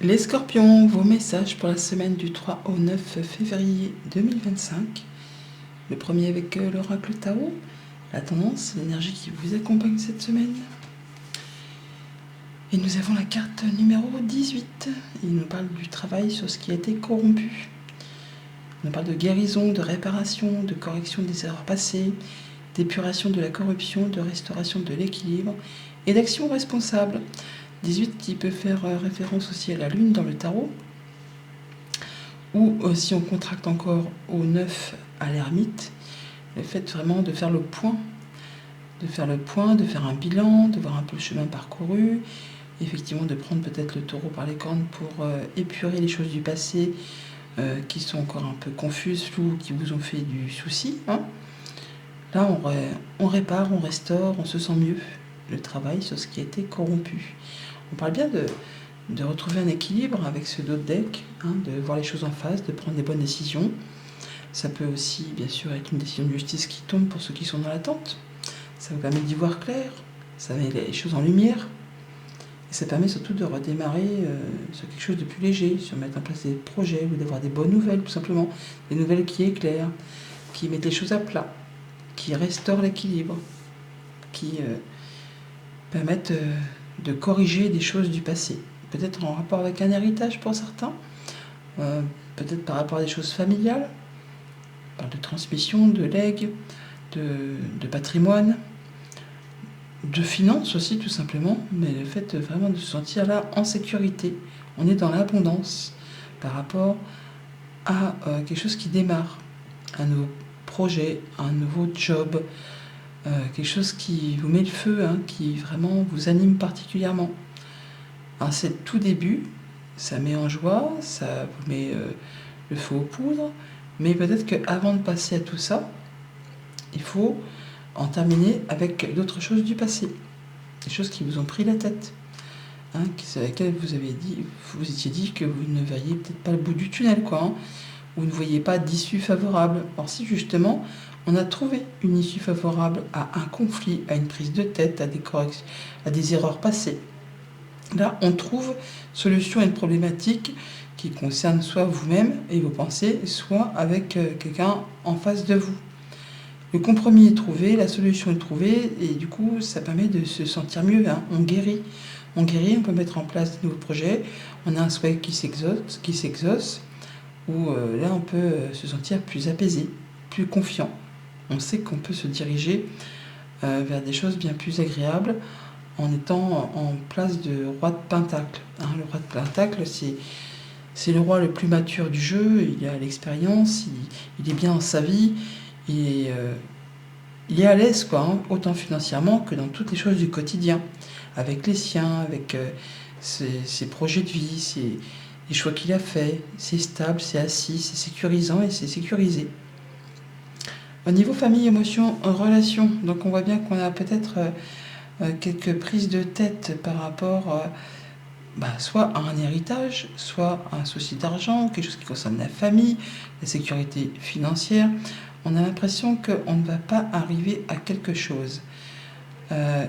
Les scorpions, vos messages pour la semaine du 3 au 9 février 2025. Le premier avec l'oracle Tao, la tendance, l'énergie qui vous accompagne cette semaine. Et nous avons la carte numéro 18. Il nous parle du travail sur ce qui a été corrompu. Il nous parle de guérison, de réparation, de correction des erreurs passées, d'épuration de la corruption, de restauration de l'équilibre et d'action responsable. 18 qui peut faire référence aussi à la lune dans le tarot, ou si on contracte encore au 9 à l'ermite, le fait vraiment de faire le point, de faire un bilan, de voir un peu le chemin parcouru, effectivement de prendre peut-être le taureau par les cornes pour épurer les choses du passé qui sont encore un peu confuses, floues, qui vous ont fait du souci. Là, on répare, on restaure, on se sent mieux. Le travail sur ce qui a été corrompu. On parle bien de retrouver un équilibre avec ce dos de deck, de voir les choses en face, de prendre des bonnes décisions. Ça peut aussi, bien sûr, être une décision de justice qui tombe pour ceux qui sont dans l'attente. Ça vous permet d'y voir clair, ça met les choses en lumière. Et ça permet surtout de redémarrer sur quelque chose de plus léger, sur mettre en place des projets ou d'avoir des bonnes nouvelles, tout simplement. Des nouvelles qui éclairent, qui mettent les choses à plat, qui restaurent l'équilibre, qui permettent de corriger des choses du passé. Peut-être en rapport avec un héritage pour certains, peut-être par rapport à des choses familiales, on parle de transmission, de legs, de patrimoine, de finances aussi tout simplement, mais le fait vraiment de se sentir là en sécurité. On est dans l'abondance par rapport à quelque chose qui démarre, un nouveau projet, un nouveau job, quelque chose qui vous met le feu, qui vraiment vous anime particulièrement. Alors c'est le tout début, ça met en joie, ça vous met le feu aux poudres, mais peut-être qu'avant de passer à tout ça, il faut en terminer avec d'autres choses du passé, des choses qui vous ont pris la tête, sur lesquelles vous étiez dit que vous ne verriez peut-être pas le bout du tunnel, vous ne voyez pas d'issue favorable. Or si justement on a trouvé une issue favorable à un conflit, à une prise de tête, à des corrections, à des erreurs passées, là on trouve solution à une problématique qui concerne soit vous-même et vos pensées, soit avec quelqu'un en face de vous. Le compromis est trouvé, la solution est trouvée, et du coup ça permet de se sentir mieux. On guérit, on peut mettre en place de nouveaux projets, on a un souhait qui s'exauce, où là on peut se sentir plus apaisé, plus confiant. On sait qu'on peut se diriger vers des choses bien plus agréables en étant en place de roi de Pentacle. Le roi de Pentacle, c'est le roi le plus mature du jeu, il a l'expérience, il est bien dans sa vie, il est à l'aise, autant financièrement que dans toutes les choses du quotidien, avec les siens, avec ses projets de vie, les choix qu'il a faits. C'est stable, c'est assis, c'est sécurisant et c'est sécurisé. Au niveau famille, émotion, relation, donc on voit bien qu'on a peut-être quelques prises de tête par rapport soit à un héritage, soit à un souci d'argent, quelque chose qui concerne la famille, la sécurité financière. On a l'impression qu'on ne va pas arriver à quelque chose.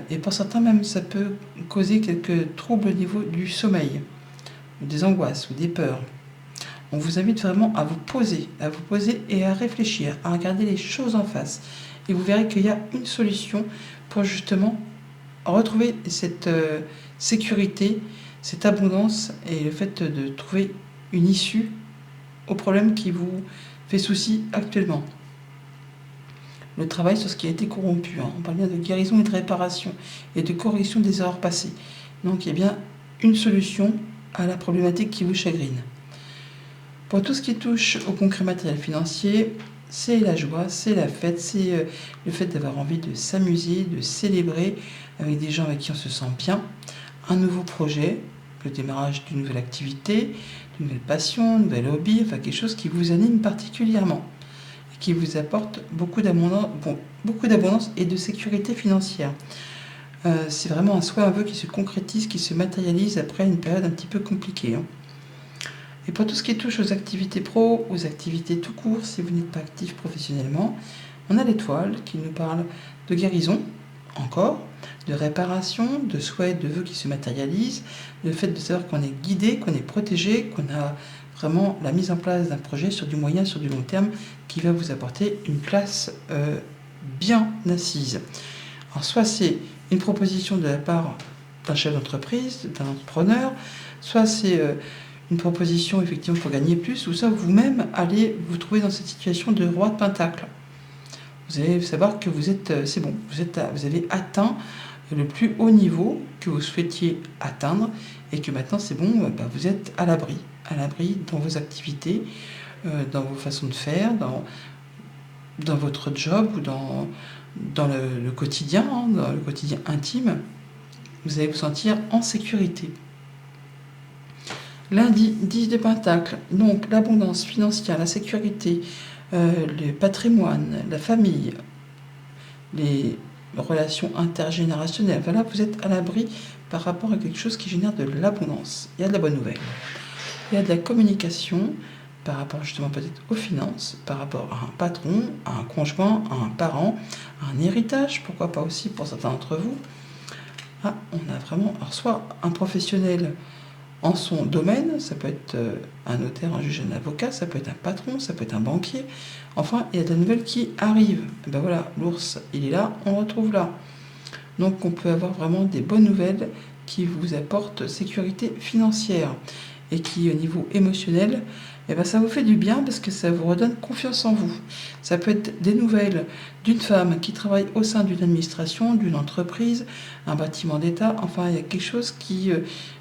Et pour certains même, ça peut causer quelques troubles au niveau du sommeil, ou des angoisses, ou des peurs. On vous invite vraiment à vous poser et à réfléchir, à regarder les choses en face. Et vous verrez qu'il y a une solution pour justement retrouver cette sécurité, cette abondance et le fait de trouver une issue au problème qui vous fait souci actuellement. Le travail sur ce qui a été corrompu. On parle bien de guérison et de réparation et de correction des erreurs passées. Donc il y a bien une solution à la problématique qui vous chagrine. Pour tout ce qui touche au concret matériel financier, c'est la joie, c'est la fête, c'est le fait d'avoir envie de s'amuser, de célébrer avec des gens avec qui on se sent bien, un nouveau projet, le démarrage d'une nouvelle activité, d'une nouvelle passion, un nouvel hobby, quelque chose qui vous anime particulièrement et qui vous apporte beaucoup d'abondance et de sécurité financière. C'est vraiment un souhait, un vœu qui se concrétise, qui se matérialise après une période un petit peu compliquée. Et pour tout ce qui touche aux activités pro, aux activités tout court, si vous n'êtes pas actif professionnellement, on a l'étoile qui nous parle de guérison. encore, de réparation, de souhaits, de vœux qui se matérialisent, le fait de savoir qu'on est guidé, qu'on est protégé, qu'on a vraiment la mise en place d'un projet sur du moyen, sur du long terme, qui va vous apporter une place bien assise. Alors soit c'est une proposition de la part d'un chef d'entreprise, d'un entrepreneur, soit c'est une proposition effectivement pour gagner plus, ou soit vous-même allez vous trouver dans cette situation de roi de pentacle. Vous allez savoir que vous êtes, c'est bon, vous avez atteint le plus haut niveau que vous souhaitiez atteindre et que maintenant c'est bon, vous êtes à l'abri dans vos activités, dans vos façons de faire, dans votre job ou dans le quotidien, dans le quotidien intime. Vous allez vous sentir en sécurité. Lundi, 10 de Pentacle, donc l'abondance financière, la sécurité, le patrimoine, la famille, les relations intergénérationnelles. Voilà, vous êtes à l'abri par rapport à quelque chose qui génère de l'abondance. Il y a de la bonne nouvelle. Il y a de la communication par rapport justement peut-être aux finances, par rapport à un patron, à un conjoint, à un parent, à un héritage, pourquoi pas aussi pour certains d'entre vous. Ah, on a vraiment, alors soit un professionnel en son domaine, ça peut être un notaire, un juge, un avocat, ça peut être un patron, ça peut être un banquier. Enfin, il y a de la nouvelle qui arrive. Et ben voilà, l'ours, il est là, on le retrouve là. Donc on peut avoir vraiment des bonnes nouvelles qui vous apportent sécurité financière et qui, au niveau émotionnel, ça vous fait du bien parce que ça vous redonne confiance en vous. Ça peut être des nouvelles d'une femme qui travaille au sein d'une administration, d'une entreprise, un bâtiment d'État. Enfin, il y a quelque chose qui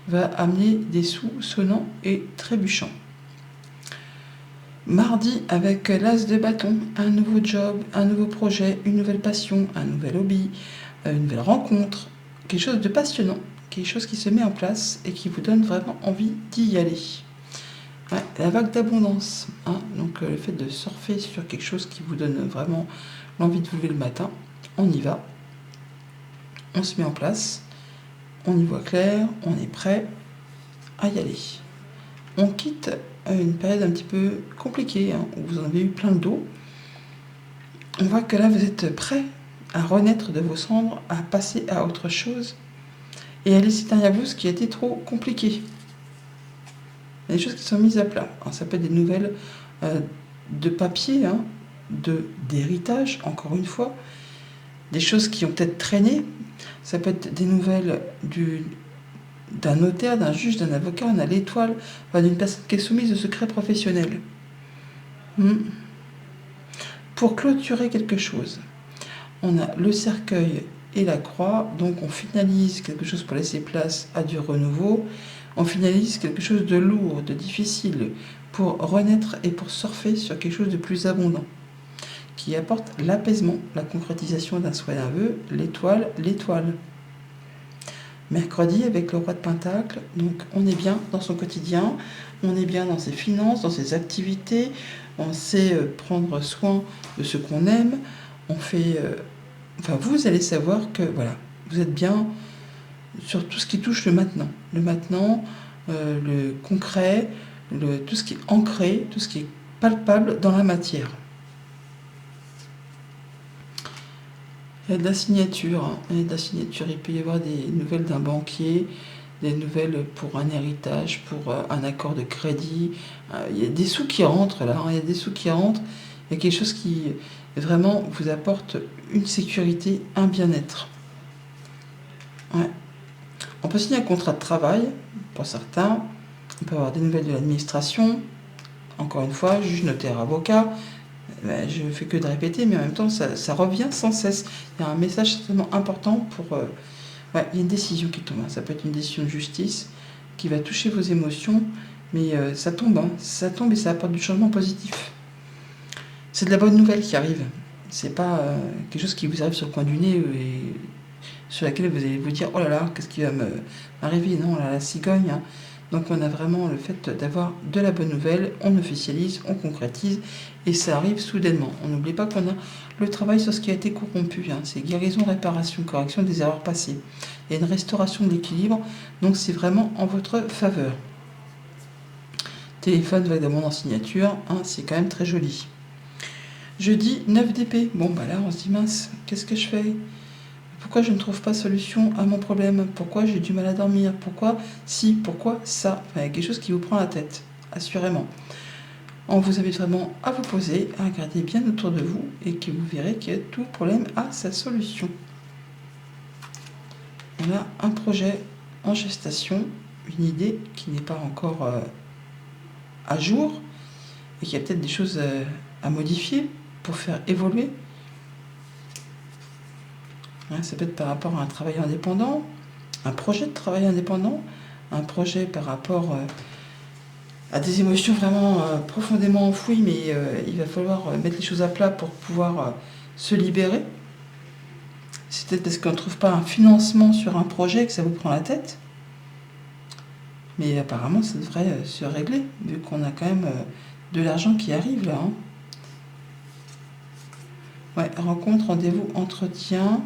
va amener des sous sonnants et trébuchants. Mardi, avec l'as de bâton, un nouveau job, un nouveau projet, une nouvelle passion, un nouvel hobby, une nouvelle rencontre, quelque chose de passionnant, quelque chose qui se met en place et qui vous donne vraiment envie d'y aller. Ouais, la vague d'abondance, donc le fait de surfer sur quelque chose qui vous donne vraiment l'envie de vous lever le matin, on y va, on se met en place, on y voit clair, on est prêt à y aller. On quitte une période un petit peu compliquée, où vous en avez eu plein le dos. On voit que là vous êtes prêt à renaître de vos cendres, à passer à autre chose et à laisser derrière vous ce qui a été trop compliqué. Il y a des choses qui sont mises à plat. Alors, ça peut être des nouvelles de papier, d'héritage, encore une fois. Des choses qui ont peut-être traîné. Ça peut être des nouvelles d'un notaire, d'un juge, d'un avocat, on a l'étoile, d'une personne qui est soumise au secret professionnel. Pour clôturer quelque chose, on a le cercueil et la croix, donc on finalise quelque chose pour laisser place à du renouveau. On finalise quelque chose de lourd, de difficile, pour renaître et pour surfer sur quelque chose de plus abondant, qui apporte l'apaisement, la concrétisation d'un souhait, d'un vœu, l'étoile. Mercredi, avec le roi de Pentacle, donc on est bien dans son quotidien, on est bien dans ses finances, dans ses activités, on sait prendre soin de ce qu'on aime, on fait... vous allez savoir que voilà, vous êtes bien sur tout ce qui touche le maintenant, le concret, tout ce qui est ancré, tout ce qui est palpable dans la matière. Il y a de la signature, il peut y avoir des nouvelles d'un banquier, des nouvelles pour un héritage, pour un accord de crédit. Il y a des sous qui rentrent là, il y a quelque chose qui vraiment vous apporte une sécurité, un bien-être. Ouais. On peut signer un contrat de travail, pour certains. On peut avoir des nouvelles de l'administration. Encore une fois, juge, notaire, avocat. Je ne fais que de répéter, mais en même temps, ça revient sans cesse. Il y a un message certainement important pour... il y a une décision qui tombe. Ça peut être une décision de justice qui va toucher vos émotions, mais ça tombe et ça apporte du changement positif. C'est de la bonne nouvelle qui arrive. C'est pas quelque chose qui vous arrive sur le coin du nez et sur laquelle vous allez vous dire « Oh là là, qu'est-ce qui va m'arriver ?» Non, là, la cigogne. Donc on a vraiment le fait d'avoir de la bonne nouvelle, on officialise, on concrétise, et ça arrive soudainement. On n'oublie pas qu'on a le travail sur ce qui a été corrompu. C'est guérison, réparation, correction des erreurs passées. Il y a une restauration de l'équilibre, donc c'est vraiment en votre faveur. Téléphone, vague d'amende en signature, c'est quand même très joli. Jeudi, 9 d'épée. Bon, là, on se dit, mince, qu'est-ce que je fais ? Pourquoi je ne trouve pas solution à mon problème? Pourquoi j'ai du mal à dormir? Pourquoi si? Pourquoi ça? Enfin, il y a quelque chose qui vous prend la tête, assurément. On vous invite vraiment à vous poser, à regarder bien autour de vous et que vous verrez que tout problème a sa solution. On a un projet en gestation, une idée qui n'est pas encore à jour et qui a peut-être des choses à modifier pour faire évoluer. Ça peut être par rapport à un travail indépendant, un projet de travail indépendant, un projet par rapport à des émotions vraiment profondément enfouies, mais il va falloir mettre les choses à plat pour pouvoir se libérer. C'est peut-être parce qu'on ne trouve pas un financement sur un projet que ça vous prend la tête. Mais apparemment, ça devrait se régler, vu qu'on a quand même de l'argent qui arrive là. Ouais, rencontre, rendez-vous, entretien.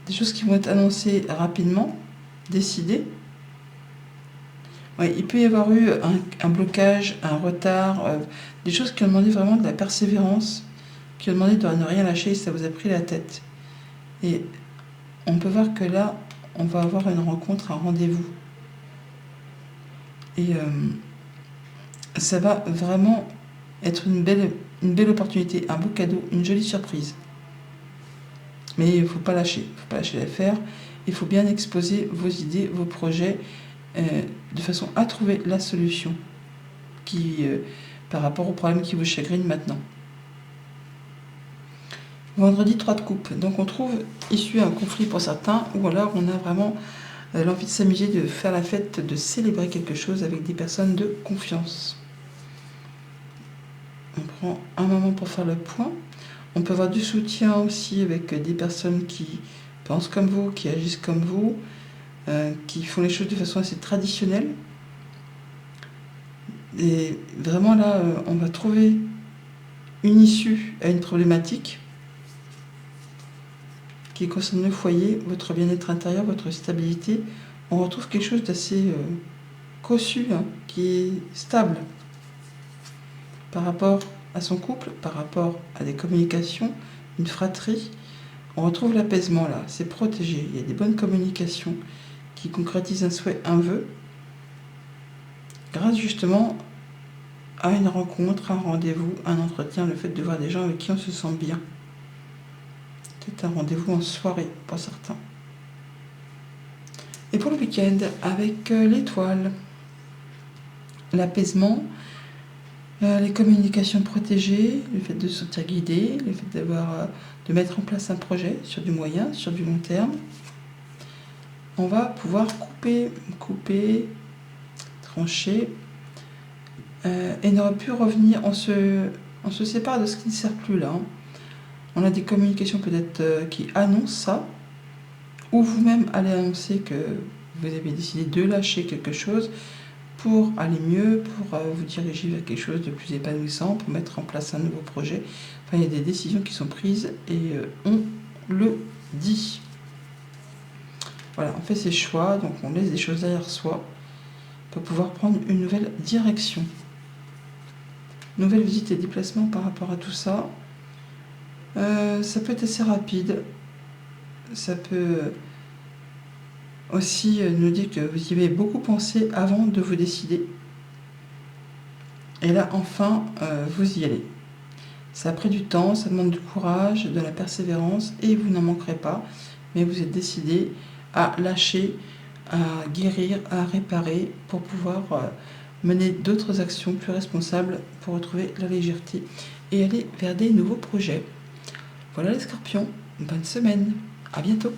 Des choses qui vont être annoncées rapidement, décidées. Ouais, il peut y avoir eu un blocage, un retard, des choses qui ont demandé vraiment de la persévérance, qui ont demandé de ne rien lâcher, ça vous a pris la tête. Et on peut voir que là, on va avoir une rencontre, un rendez-vous. Et ça va vraiment être une belle opportunité, un beau cadeau, une jolie surprise. Mais il ne faut pas lâcher l'affaire. Il faut bien exposer vos idées, vos projets, de façon à trouver la solution par rapport au problème qui vous chagrine maintenant. Vendredi, 3 de coupe. Donc on trouve issu un conflit pour certains, ou alors on a vraiment l'envie de s'amuser, de faire la fête, de célébrer quelque chose avec des personnes de confiance. On prend un moment pour faire le point. On peut avoir du soutien aussi avec des personnes qui pensent comme vous, qui agissent comme vous, qui font les choses de façon assez traditionnelle. Et vraiment là, on va trouver une issue à une problématique qui concerne le foyer, votre bien-être intérieur, votre stabilité. On retrouve quelque chose d'assez cossu, qui est stable par rapport à son couple, par rapport à des communications, une fratrie. On retrouve l'apaisement là, c'est protégé. Il y a des bonnes communications qui concrétisent un souhait, un vœu, grâce justement à une rencontre, un rendez-vous, un entretien, le fait de voir des gens avec qui on se sent bien. C'est un rendez-vous en soirée pour certains. Et pour le week-end, avec l'étoile, l'apaisement, les communications protégées, le fait de se sentir guidé, le fait de mettre en place un projet sur du moyen, sur du long terme. On va pouvoir couper, trancher, et n'aura plus revenir. On se sépare de ce qui ne sert plus là. On a des communications peut-être qui annoncent ça, ou vous-même allez annoncer que vous avez décidé de lâcher quelque chose pour aller mieux, pour vous diriger vers quelque chose de plus épanouissant, pour mettre en place un nouveau projet. Enfin, il y a des décisions qui sont prises et on le dit. Voilà, on fait ses choix, donc on laisse des choses derrière soi pour pouvoir prendre une nouvelle direction. Nouvelle visite et déplacement par rapport à tout ça. Ça peut être assez rapide. Ça peut aussi nous dire que vous y avez beaucoup pensé avant de vous décider. Et là, enfin, vous y allez. Ça a pris du temps, ça demande du courage, de la persévérance, et vous n'en manquerez pas. Mais vous êtes décidé à lâcher, à guérir, à réparer, pour pouvoir mener d'autres actions plus responsables pour retrouver la légèreté et aller vers des nouveaux projets. Voilà les scorpions, bonne semaine, à bientôt.